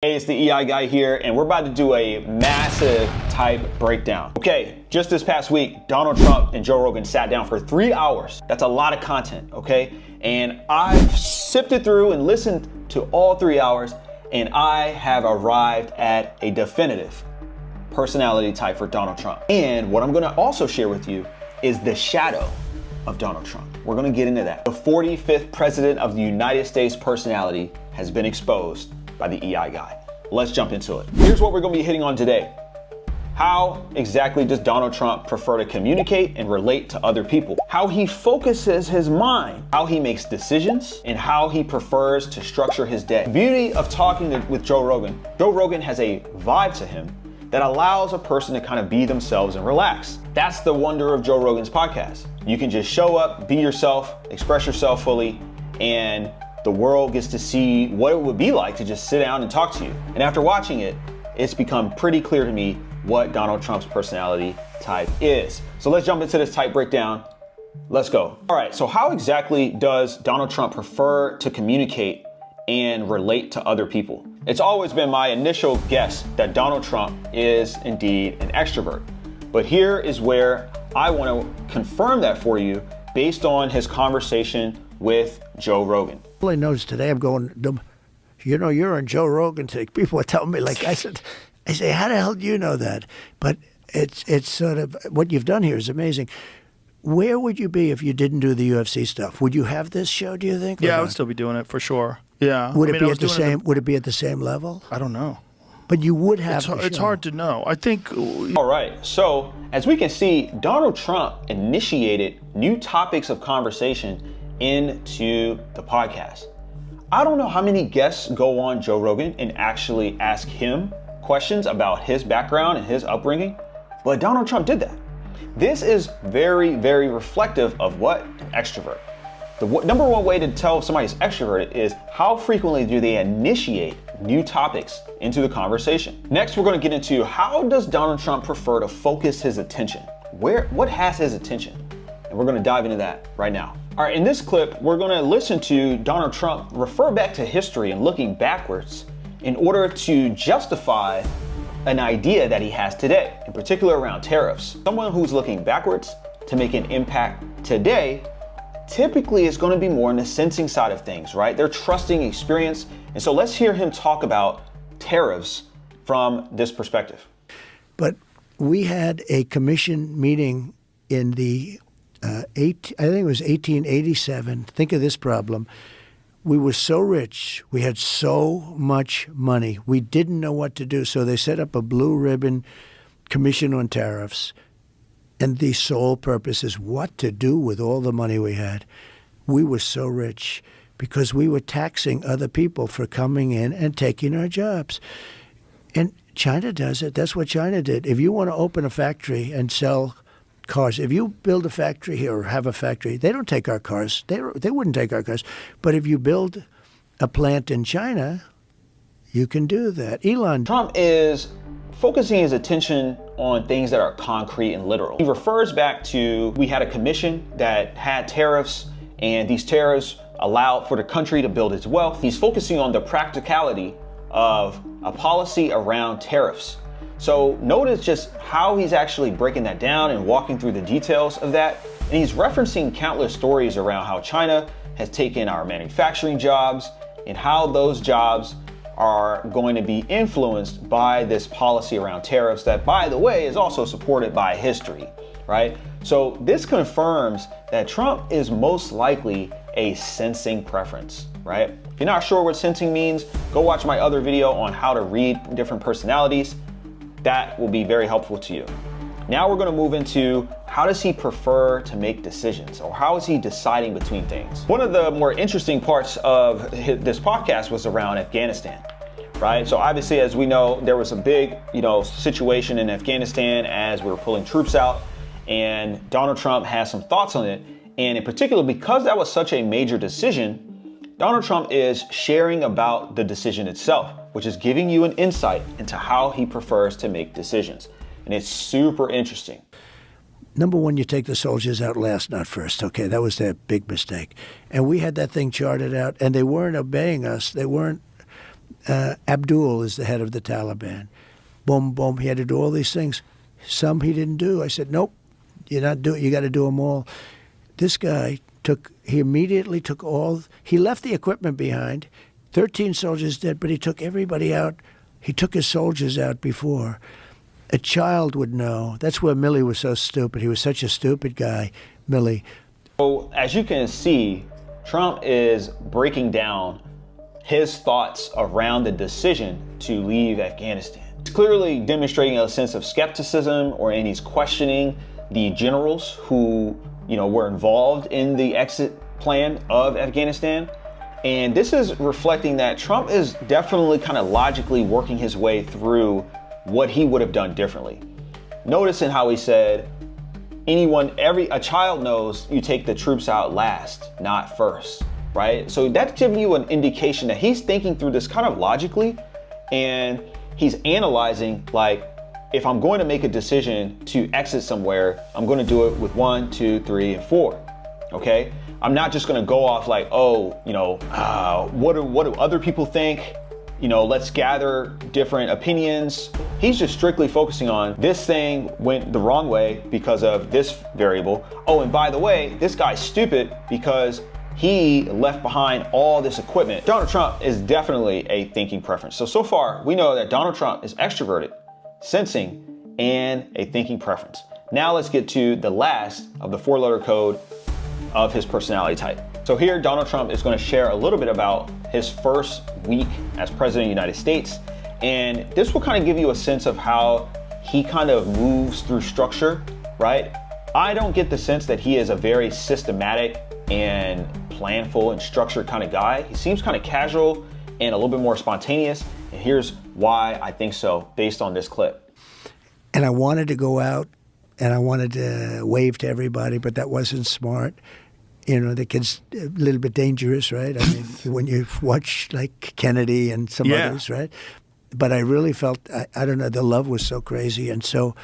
Hey, it's the EI guy here, and we're about to do a massive type breakdown. Okay, just this past week, Donald Trump and Joe Rogan sat down for 3 hours. That's a lot of content, okay? And I've sifted through and listened to all 3 hours, and I have arrived at a definitive personality type for Donald Trump. And what I'm gonna also share with you is the shadow of Donald Trump. We're gonna get into that. The 45th president of the United States personality has been exposed by the EI guy. Let's jump into it. Here's what we're gonna be hitting on today. How exactly does Donald Trump prefer to communicate and relate to other people? How he focuses his mind, how he makes decisions, and how he prefers to structure his day. The beauty of talking with Joe Rogan has a vibe to him that allows a person to kind of be themselves and relax. That's the wonder of Joe Rogan's podcast. You can just show up, be yourself, express yourself fully, and the world gets to see what it would be like to just sit down and talk to you. And after watching it, it's become pretty clear to me what Donald Trump's personality type is. So let's jump into this type breakdown. Let's go. All right, so how exactly does Donald Trump prefer to communicate and relate to other people? It's always been my initial guess that Donald Trump is indeed an extrovert. But here is where I want to confirm that for you based on his conversation with Joe Rogan. All I noticed today, I'm going, you know, you're on Joe Rogan today. People are telling me, like I say, how the hell do you know that? But it's sort of, what you've done here is amazing. Where would you be if you didn't do the UFC stuff? Would you have this show, do you think? Yeah, I would still be doing it for sure. Yeah. Would it be at the same? Would it be at the same level? I don't know. But you would have. It's hard to know. I think. All right. So as we can see, Donald Trump initiated new topics of conversation into the podcast. I don't know how many guests go on Joe Rogan and actually ask him questions about his background and his upbringing, but Donald Trump did that. This is very, very reflective of what an extrovert. The number one way to tell if somebody's extroverted is how frequently do they initiate new topics into the conversation. Next, we're going to get into how does Donald Trump prefer to focus his attention? What has his attention? And we're going to dive into that right now. All right, in this clip, we're going to listen to Donald Trump refer back to history and looking backwards in order to justify an idea that he has today, in particular around tariffs. Someone who's looking backwards to make an impact today typically is going to be more on the sensing side of things, right? They're trusting experience. And so let's hear him talk about tariffs from this perspective. But we had a commission meeting in the I think it was 1887. Think of this problem. We were so rich. We had so much money. We didn't know what to do. So they set up a blue ribbon commission on tariffs. And the sole purpose is what to do with all the money we had. We were so rich because we were taxing other people for coming in and taking our jobs. And China does it. That's what China did. If you want to open a factory and sell cars, if you build a factory here or have a factory, they don't take our cars. They wouldn't take our cars. But if you build a plant in China, you can do that. Elon Trump is focusing his attention on things that are concrete and literal. He refers back to, we had a commission that had tariffs, and these tariffs allowed for the country to build its wealth. He's focusing on the practicality of a policy around tariffs. So notice just how he's actually breaking that down and walking through the details of that. And he's referencing countless stories around how China has taken our manufacturing jobs and how those jobs are going to be influenced by this policy around tariffs that, by the way, is also supported by history, right? So this confirms that Trump is most likely a sensing preference, right? If you're not sure what sensing means, go watch my other video on how to read different personalities. That will be very helpful to you. Now we're going to move into how does he prefer to make decisions, or how is he deciding between things? One of the more interesting parts of this podcast was around Afghanistan, right? So obviously, as we know, there was a big, situation in Afghanistan as we were pulling troops out, and Donald Trump has some thoughts on it. And in particular, because that was such a major decision, Donald Trump is sharing about the decision itself, which is giving you an insight into how he prefers to make decisions. And it's super interesting. Number one, you take the soldiers out last, not first. Okay, that was their big mistake. And we had that thing charted out, and they weren't obeying us. They weren't Abdul is the head of the Taliban. Boom, boom. He had to do all these things. Some he didn't do. I said, nope, you got to do them all. This guy he immediately took he left the equipment behind, 13 soldiers dead, but he took everybody out. He took his soldiers out before. A child would know. That's where Milley was so stupid. He was such a stupid guy, Milley. So as you can see, Trump is breaking down his thoughts around the decision to leave Afghanistan. He's clearly demonstrating a sense of skepticism, and he's questioning the generals who, were involved in the exit plan of Afghanistan. And this is reflecting that Trump is definitely kind of logically working his way through what he would have done differently. Notice in how he said, a child knows you take the troops out last, not first, right? So that's giving you an indication that he's thinking through this kind of logically, and he's analyzing, like, if I'm going to make a decision to exit somewhere, I'm going to do it with 1, 2, 3, and 4. Okay? I'm not just going to go off like, what do other people think? Let's gather different opinions. He's just strictly focusing on this thing went the wrong way because of this variable. Oh, and by the way, this guy's stupid because he left behind all this equipment. Donald Trump is definitely a thinking preference. So far, we know that Donald Trump is extroverted, sensing, and a thinking preference. Now let's get to the last of the 4-letter code of his personality type. So here, Donald Trump is going to share a little bit about his first week as president of the United States. And this will kind of give you a sense of how he kind of moves through structure, right? I don't get the sense that he is a very systematic and planful and structured kind of guy. He seems kind of casual and a little bit more spontaneous. And here's why I think so, based on this clip. And I wanted to go out and I wanted to wave to everybody, but that wasn't smart. The kid's a little bit dangerous, right? I mean, when you watch like Kennedy and some others, right? But I really felt, I don't know, the love was so crazy. And so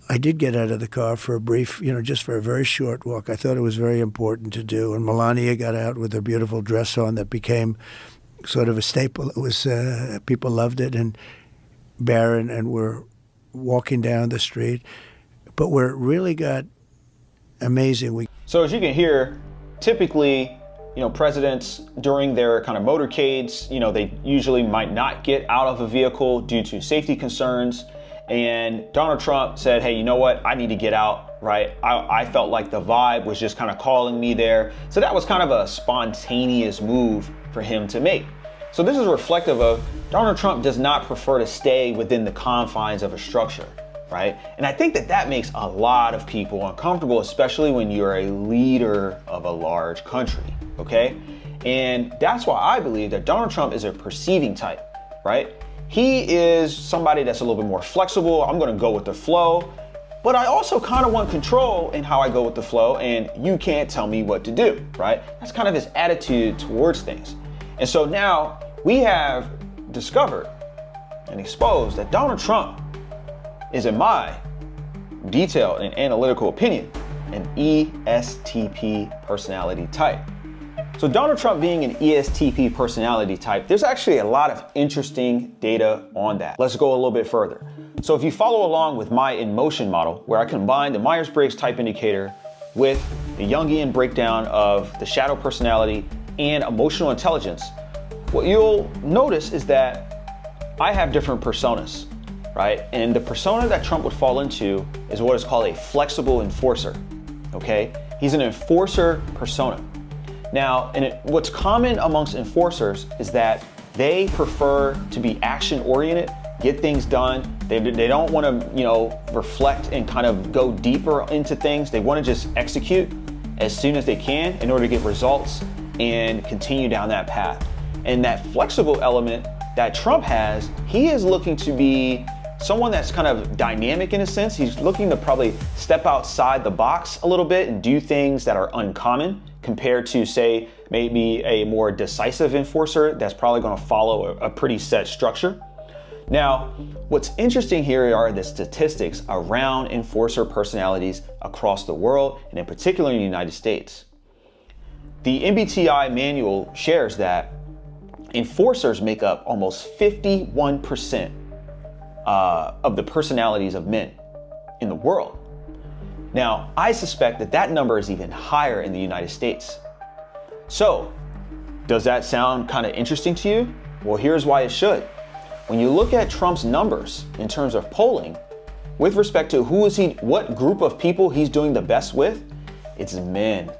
I did get out of the car for a brief, just for a very short walk. I thought it was very important to do. And Melania got out with her beautiful dress on that became sort of a staple. It was, people loved it. And Barron, and we're walking down the street. But where it really got amazing. So as you can hear, typically, presidents during their kind of motorcades, they usually might not get out of a vehicle due to safety concerns. And Donald Trump said, hey, you know what? I need to get out, right? I felt like the vibe was just kind of calling me there. So that was kind of a spontaneous move for him to make. So this is reflective of Donald Trump does not prefer to stay within the confines of a structure. Right? And I think that makes a lot of people uncomfortable, especially when you're a leader of a large country, okay? And that's why I believe that Donald Trump is a perceiving type, right? He is somebody that's a little bit more flexible. I'm gonna go with the flow, but I also kind of want control in how I go with the flow, and you can't tell me what to do, right? That's kind of his attitude towards things. And so now we have discovered and exposed that Donald Trump is, in my detailed and analytical opinion, an ESTP personality type. So Donald Trump being an ESTP personality type, there's actually a lot of interesting data on that. Let's go a little bit further. So if you follow along with my In Motion model, where I combine the Myers-Briggs type indicator with the Jungian breakdown of the shadow personality and emotional intelligence, what you'll notice is that I have different personas. Right? And the persona that Trump would fall into is what is called a flexible enforcer, okay? He's an enforcer persona. Now, what's common amongst enforcers is that they prefer to be action-oriented, get things done. They don't want to, reflect and kind of go deeper into things. They want to just execute as soon as they can in order to get results and continue down that path. And that flexible element that Trump has, he is looking to be someone that's kind of dynamic in a sense. He's looking to probably step outside the box a little bit and do things that are uncommon compared to, say, maybe a more decisive enforcer that's probably going to follow a pretty set structure. Now, what's interesting here are the statistics around enforcer personalities across the world, and in particular in the United States. The MBTI manual shares that enforcers make up almost 51% of the personalities of men in the world. Now, I suspect that that number is even higher in the United States. So, does that sound kind of interesting to you? Well, here's why it should. When you look at Trump's numbers in terms of polling, with respect to what group of people he's doing the best with, it's men.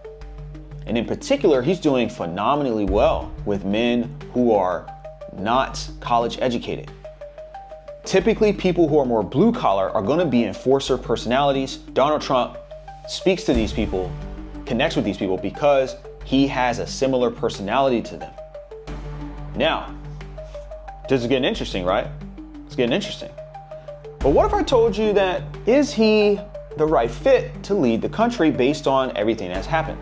And in particular, he's doing phenomenally well with men who are not college educated. Typically, people who are more blue collar are going to be enforcer personalities. Donald Trump speaks to these people, connects with these people because he has a similar personality to them. Now, this is getting interesting, right? It's getting interesting. But what if I told you that is he the right fit to lead the country based on everything that's happened?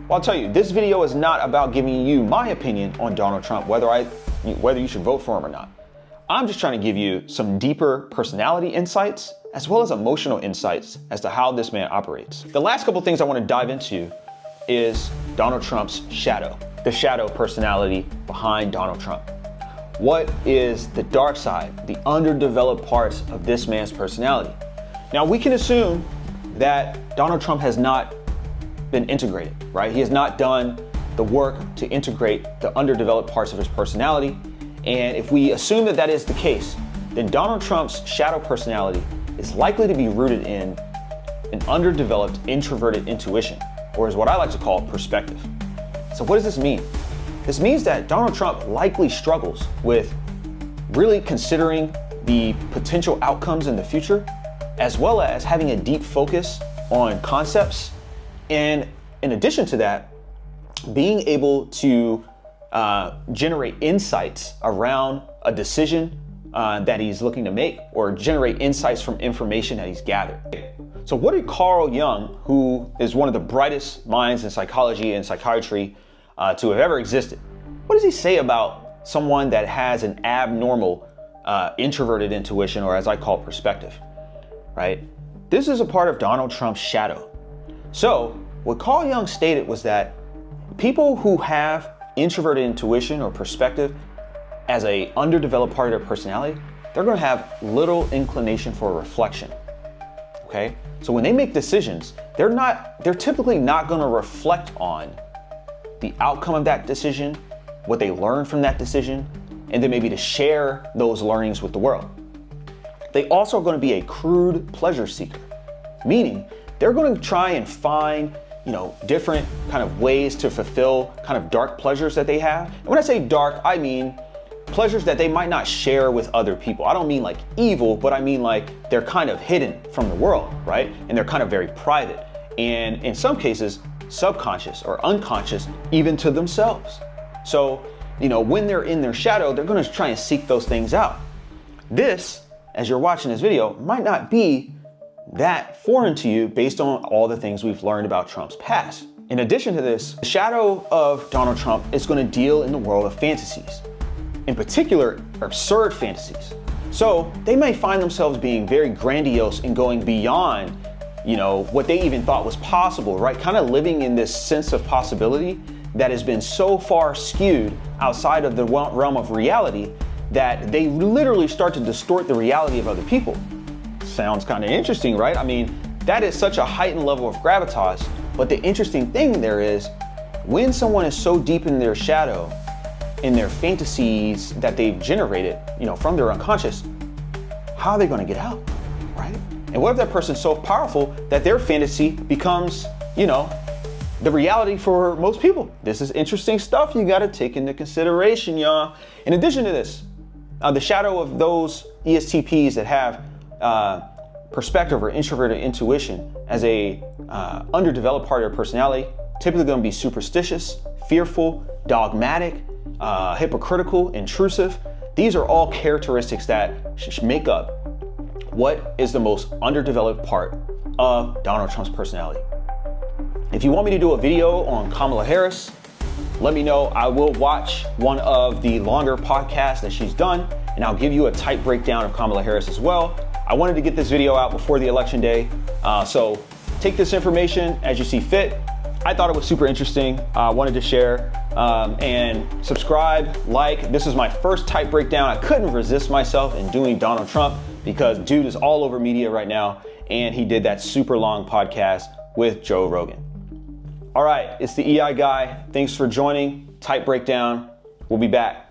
Well, I'll tell you, this video is not about giving you my opinion on Donald Trump, whether you should vote for him or not. I'm just trying to give you some deeper personality insights as well as emotional insights as to how this man operates. The last couple things I want to dive into is Donald Trump's shadow, the shadow personality behind Donald Trump. What is the dark side, the underdeveloped parts of this man's personality? Now, we can assume that Donald Trump has not been integrated, right? He has not done the work to integrate the underdeveloped parts of his personality. And if we assume that that is the case, then Donald Trump's shadow personality is likely to be rooted in an underdeveloped introverted intuition, or is what I like to call perspective. So what does this mean? This means that Donald Trump likely struggles with really considering the potential outcomes in the future, as well as having a deep focus on concepts. And in addition to that, being able to generate insights around a decision that he's looking to make, or generate insights from information that he's gathered. So what did Carl Jung, who is one of the brightest minds in psychology and psychiatry to have ever existed, what does he say about someone that has an abnormal introverted intuition, or as I call perspective, right? This is a part of Donald Trump's shadow. So what Carl Jung stated was that people who have introverted intuition or perspective as a underdeveloped part of their personality, they're going to have little inclination for reflection. Okay? So when they make decisions, they're typically not going to reflect on the outcome of that decision, what they learned from that decision, and then maybe to share those learnings with the world. They also are going to be a crude pleasure seeker, meaning they're going to try and find different kind of ways to fulfill kind of dark pleasures that they have. And when I say dark, I mean pleasures that they might not share with other people. I don't mean like evil, but I mean like they're kind of hidden from the world, right? And they're kind of very private. And in some cases, subconscious or unconscious, even to themselves. So, when they're in their shadow, they're going to try and seek those things out. This, as you're watching this video, might not be that foreign to you based on all the things we've learned about Trump's past. In addition to this, the shadow of Donald Trump is going to deal in the world of fantasies, in particular, absurd fantasies. So they may find themselves being very grandiose and going beyond, what they even thought was possible, right? Kind of living in this sense of possibility that has been so far skewed outside of the realm of reality that they literally start to distort the reality of other people. Sounds kind of interesting, right? I mean, that is such a heightened level of gravitas. But the interesting thing there is when someone is so deep in their shadow, in their fantasies that they've generated, from their unconscious, how are they going to get out, right? And what if that person's so powerful that their fantasy becomes, the reality for most people? This is interesting stuff you got to take into consideration, y'all. In addition to this, the shadow of those ESTPs that have perspective or introverted intuition as a underdeveloped part of their personality, typically going to be superstitious, fearful, dogmatic, hypocritical, intrusive. These are all characteristics that make up what is the most underdeveloped part of Donald Trump's personality. If you want me to do a video on Kamala Harris, let me know. I will watch one of the longer podcasts that she's done, and I'll give you a tight breakdown of Kamala Harris as well. I wanted to get this video out before the election day, so take this information as you see fit. I thought it was super interesting. I wanted to share. And subscribe, like. This is my first type breakdown. I couldn't resist myself in doing Donald Trump because dude is all over media right now, and he did that super long podcast with Joe Rogan. All right, it's the EI guy. Thanks for joining. Type breakdown. We'll be back.